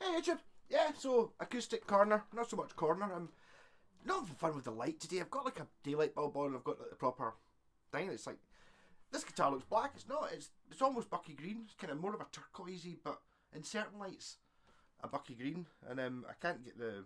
Hey YouTube! Yeah, so acoustic corner, not so much corner. I'm not having fun with the light today. I've got like a daylight bulb on and I've got like the proper thing. It's like, this guitar looks black. It's not, it's almost bucky green. It's kind of more of a turquoisey, but in certain lights, a bucky green. And I can't get the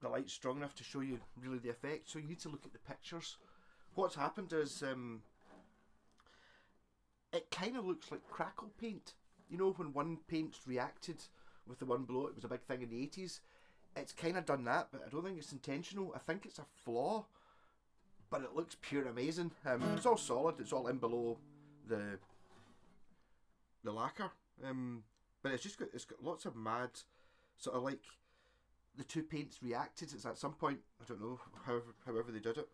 light strong enough to show you really the effect, so you need to look at the pictures. What's happened is it kind of looks like crackle paint. You know, when one paint's reacted with the one below, it was a big thing in the 80s. It's kind of done that, but I don't think it's intentional. I think it's a flaw, but it looks pure amazing. It's all solid. It's all in below the lacquer, but it's got lots of mad sort of like the two paints reacted. It's at some point, I don't know, however they did it.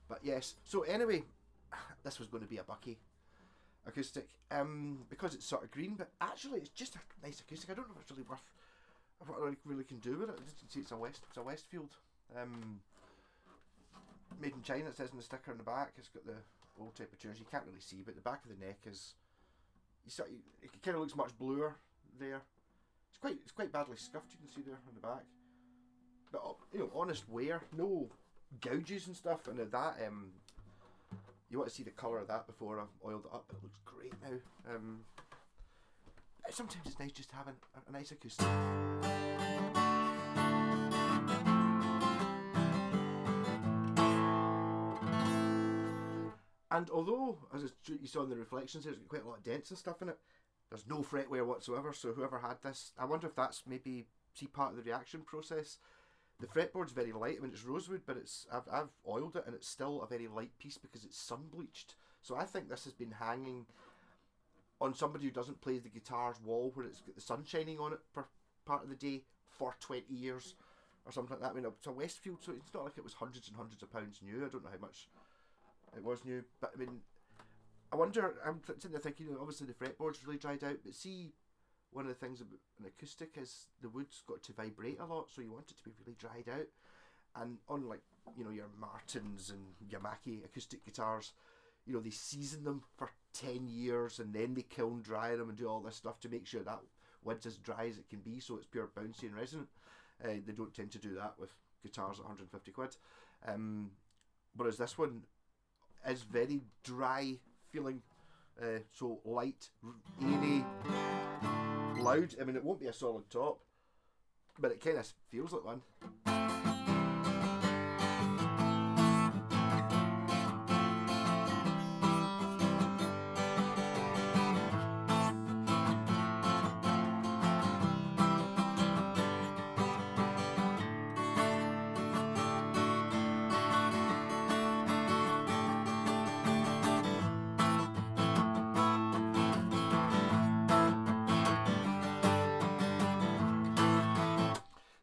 But yes, so anyway, this was going to be a bucky acoustic, because it's sort of green, but actually it's just a nice acoustic. I don't know if it's really worth what I really can do with it. I just see it's a Westfield, made in China. It says in the sticker on the back. It's got the old type of tuners. You can't really see, but the back of the neck is, it kind of looks much bluer there. It's quite badly scuffed. You can see there on the back, but you know, honest wear, no gouges and stuff, and that you want to see the colour of that before I've oiled it up. It looks great now. Sometimes it's nice just to have a nice acoustic. And although, as you saw in the reflections, there's quite a lot of dents and stuff in it, there's no fretwear whatsoever, so whoever had this, I wonder if that's maybe, see, part of the reaction process. The fretboard's very light. I mean, it's rosewood, but I've oiled it and it's still a very light piece because it's sun bleached. So I think this has been hanging on somebody who doesn't play the guitar's wall where it's got the sun shining on it for part of the day for 20 years or something like that. I mean, it's a Westfield, so it's not like it was hundreds and hundreds of pounds new. I don't know how much it was new, but I mean, I wonder, I'm sitting there thinking, you know, obviously the fretboard's really dried out, but see, one of the things about an acoustic is the wood's got to vibrate a lot, so you want it to be really dried out. And unlike, you know, your Martins and Yamaha acoustic guitars, you know, they season them for 10 years and then they kiln dry them and do all this stuff to make sure that wood's as dry as it can be, so it's pure bouncy and resonant. They don't tend to do that with guitars at 150 quid. Whereas this one is very dry feeling, so light, airy, loud. I mean, it won't be a solid top, but it kind of feels like one.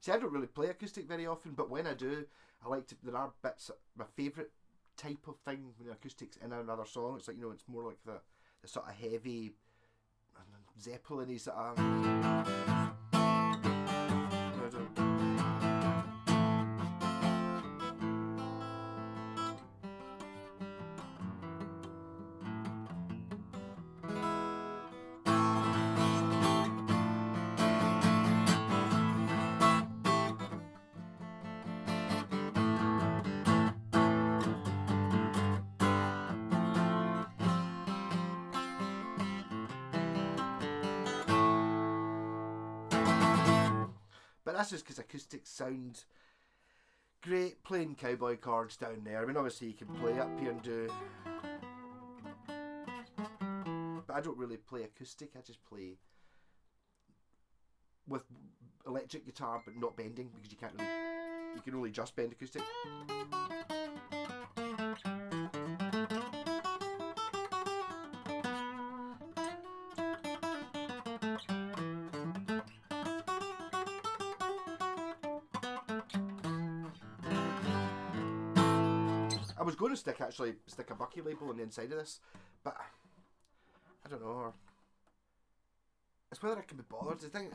See, I don't really play acoustic very often, but when I do, I like to, there are bits, my favourite type of thing when the acoustic's in another song. It's like, you know, it's more like the sort of heavy, Zeppelin-y sort of, but that's just because acoustics sound great playing cowboy chords down there. I mean, obviously you can play up here and do, but I don't really play acoustic. I just play with electric guitar but not bending, because you can't really, you can only just bend acoustic. I was going to stick a Bucky label on the inside of this, but I don't know. It's whether I can be bothered. I think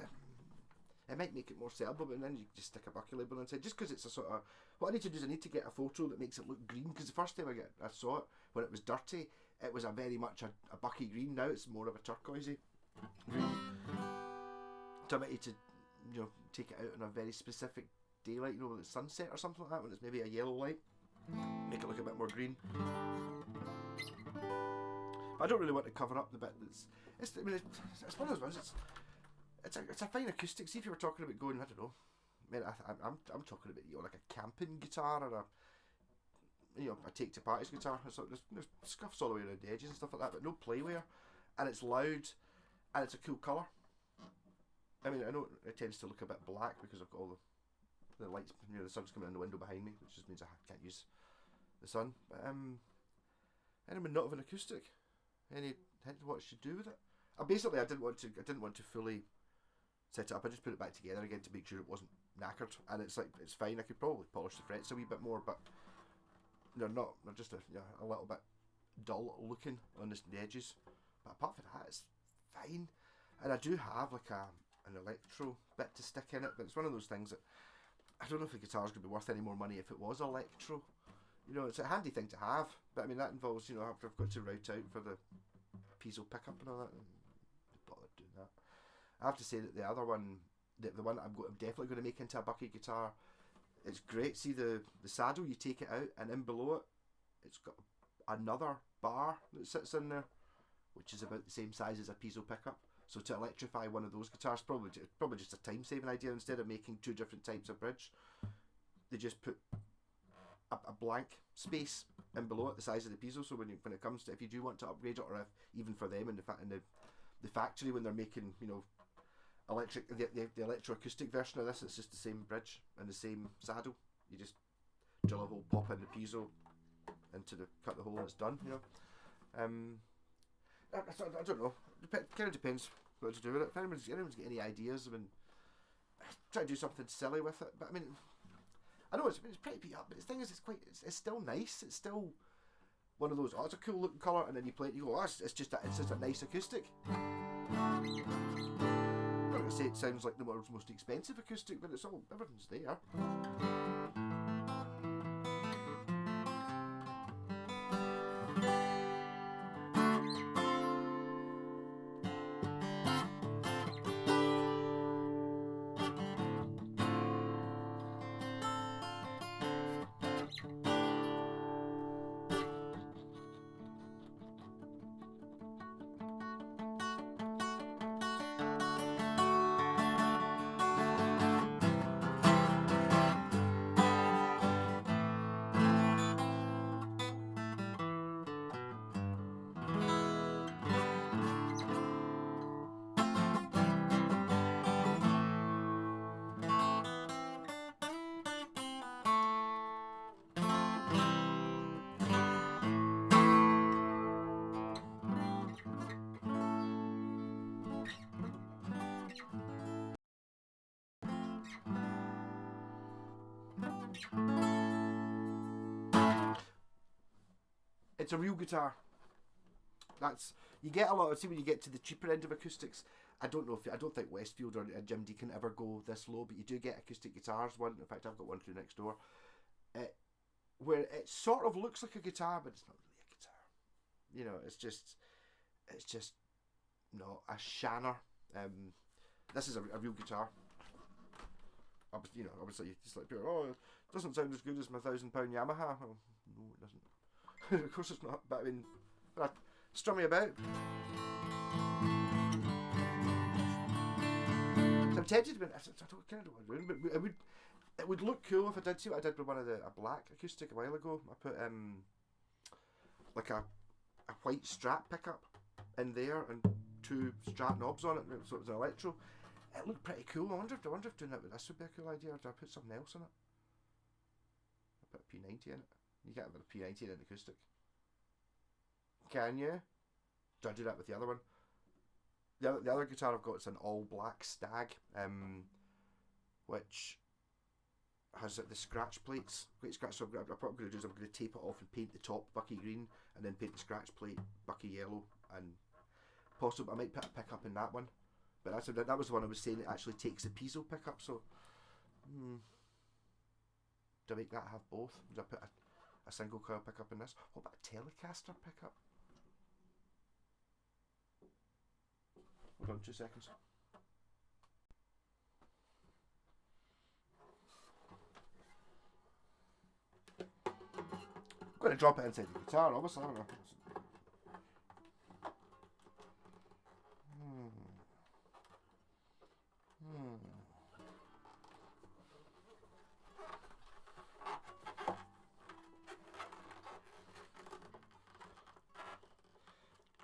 it might make it more sellable, but then you just stick a Bucky label inside, just because it's a sort of, what I need to do is I need to get a photo that makes it look green, because the first time I saw it when it was dirty, it was very much a Bucky green. Now it's more of a turquoisey. green. So I might need to, take it out on a very specific daylight, when it's sunset or something like that, when it's maybe a yellow light. Make it look a bit more green. But I don't really want to cover up the bit that's. It's one of those ones. It's a fine acoustic. See if you were talking about going, I don't know. I mean, I'm talking about like a camping guitar or a take to parties guitar. There's scuffs all the way around the edges and stuff like that, but no playware, and it's loud, and it's a cool colour. I mean, I know it tends to look a bit black because I've got all the lights. The sun's coming in the window behind me, which just means I can't use the sun. But anyone not of an acoustic? Any hint of what I should do with it? Basically, I didn't want to fully set it up. I just put it back together again to make sure it wasn't knackered, and it's fine. I could probably polish the frets a wee bit more, but they're just a little bit dull looking on the edges. But apart from that, it's fine. And I do have like an electro bit to stick in it, but it's one of those things that I don't know if the guitar's going to be worth any more money if it was electro. It's a handy thing to have, but I mean that involves after I've got to route out for the piezo pickup and all that, and bother doing that. I have to say that the other one, the one I'm definitely going to make into a bucket guitar, it's great. See the saddle, you take it out, and in below it, it's got another bar that sits in there, which is about the same size as a piezo pickup. So to electrify one of those guitars, probably just a time saving idea. Instead of making two different types of bridge, they just put a blank space in below it, the size of the piezo. So when it comes to, if you do want to upgrade it, or if even for them in the factory when they're making the electroacoustic version of this, it's just the same bridge and the same saddle. You just drill a hole, pop in the piezo cut the hole, and it's done. I don't know. It kind of depends what to do with it. If anyone's got any ideas, I mean, try to do something silly with it. But I mean, I know it's pretty beat up, but the thing is, it's still nice. It's still one of those. Oh, it's a cool looking colour, and then you play it, and you go, oh, it's just a nice acoustic. I'm not gonna say it sounds like the world's most expensive acoustic, but everything's there. It's a real guitar. You get a lot of, see when you get to the cheaper end of acoustics. I don't think Westfield or Jim Deacon ever go this low, but you do get acoustic guitars. In fact, I've got one through next door, where it sort of looks like a guitar, but it's not really a guitar. It's just not a shanner. This is a real guitar. Obviously, it's like, oh, it doesn't sound as good as my £1,000 Yamaha. Well, no, it doesn't. Of course it's not, but I mean, strum me about. So I'm tempted to, I kind of don't want to do it, but it would look cool if I did. See what I did with a black acoustic a while ago. I put like a white Strat pickup in there and two Strat knobs on it, so it was an electro. It looked pretty cool. I wonder if doing that with this would be a cool idea, or do I put something else in it? I put a P90 in it. You can't have a P90 in an acoustic. Can you? Do I do that with the other one? The other guitar I've got is an all black Stag, which has the scratch plates, great scratch. So what I'm probably going to do is I'm going to tape it off and paint the top bucky green, and then paint the scratch plate bucky yellow, and possibly I might put a pickup in that one. But that was the one I was saying it actually takes the piezo pickup. So, do I make that have both? Would I put a single coil pickup in this? What about a Telecaster pickup? Hold on 2 seconds. I'm going to drop it inside the guitar, obviously, haven't I?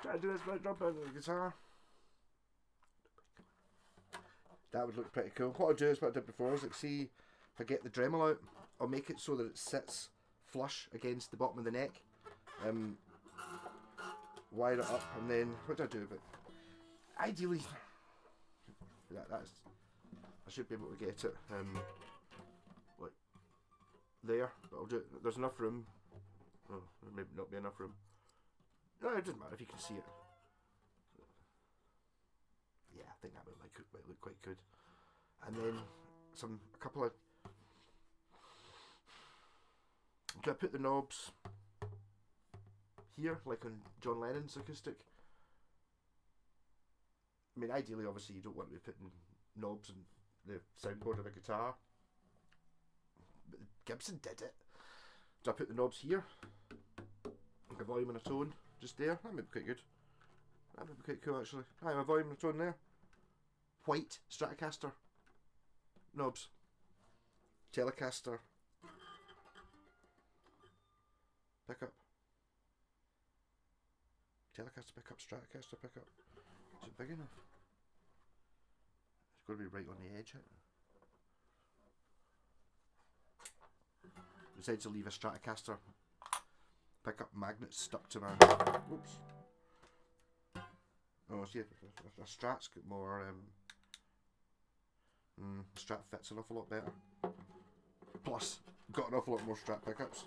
Try to do this by dropping into the guitar. That would look pretty cool. What I'll do is what I did before is like, see if I get the Dremel out, I'll make it so that it sits flush against the bottom of the neck. Wire it up, and then what do I do? But ideally, that's I should be able to get it like there. But I'll do it. There's enough room. Oh, there may not be enough room. No, it doesn't matter if you can see it. Yeah, I think that might look quite good. And then a couple of. Do I put the knobs here, like on John Lennon's acoustic? I mean, ideally, obviously, you don't want to be putting knobs on the soundboard of a guitar. But Gibson did it. Do I put the knobs here? Like a volume and a tone just there? That would be quite good. That would be quite cool, actually. Hi, my volume and a tone there. White Stratocaster knobs. Telecaster pickup. Telecaster pickup, Stratocaster pickup. Is it big enough? It's got to be right on the edge. Decided to leave a Stratocaster pickup magnet stuck to my. Oops. Oh, see, a Strat's got more. Strat fits an awful lot better. Plus, got an awful lot more Strat pickups.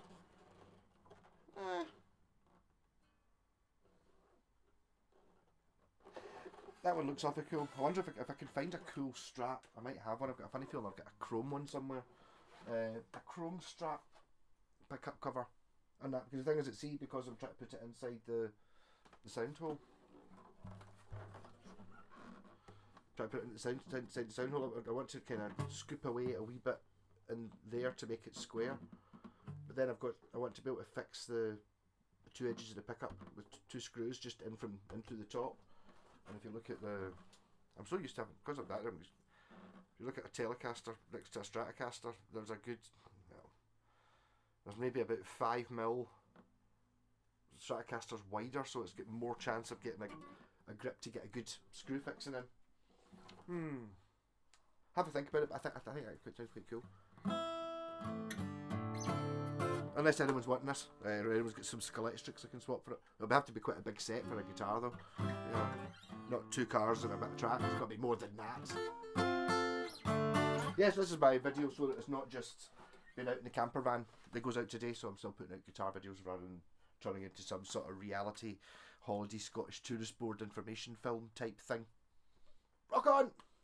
That one looks awfully cool. I wonder if I can find a cool Strat. I might have one. I've got a funny feeling I've got a chrome one somewhere. A chrome Strat pickup cover. And that, because the thing is, because I'm trying to put it inside the sound hole. Try to put it inside the sound hole. I want to kind of scoop away a wee bit in there to make it square. But then I want to be able to fix the two edges of the pickup with two screws just into the top. And if you look at I'm so used to having, because of that, if you look at a Telecaster next to a Stratocaster, there's a good, there's maybe about 5mm. Stratocaster's wider, so it's got more chance of getting a grip to get a good screw fixing in. Have a think about it, but I think that sounds quite cool. Unless anyone's wanting this, or anyone's got some Skull-electrics I can swap for it. It'll have to be quite a big set for a guitar though. You know, not 2 cars and a bit of track, it's got to be more than that. Yes, this is my video so that it's not just being out in the camper van that goes out today, so I'm still putting out guitar videos rather than turning into some sort of reality holiday Scottish tourist board information film type thing. Rock on!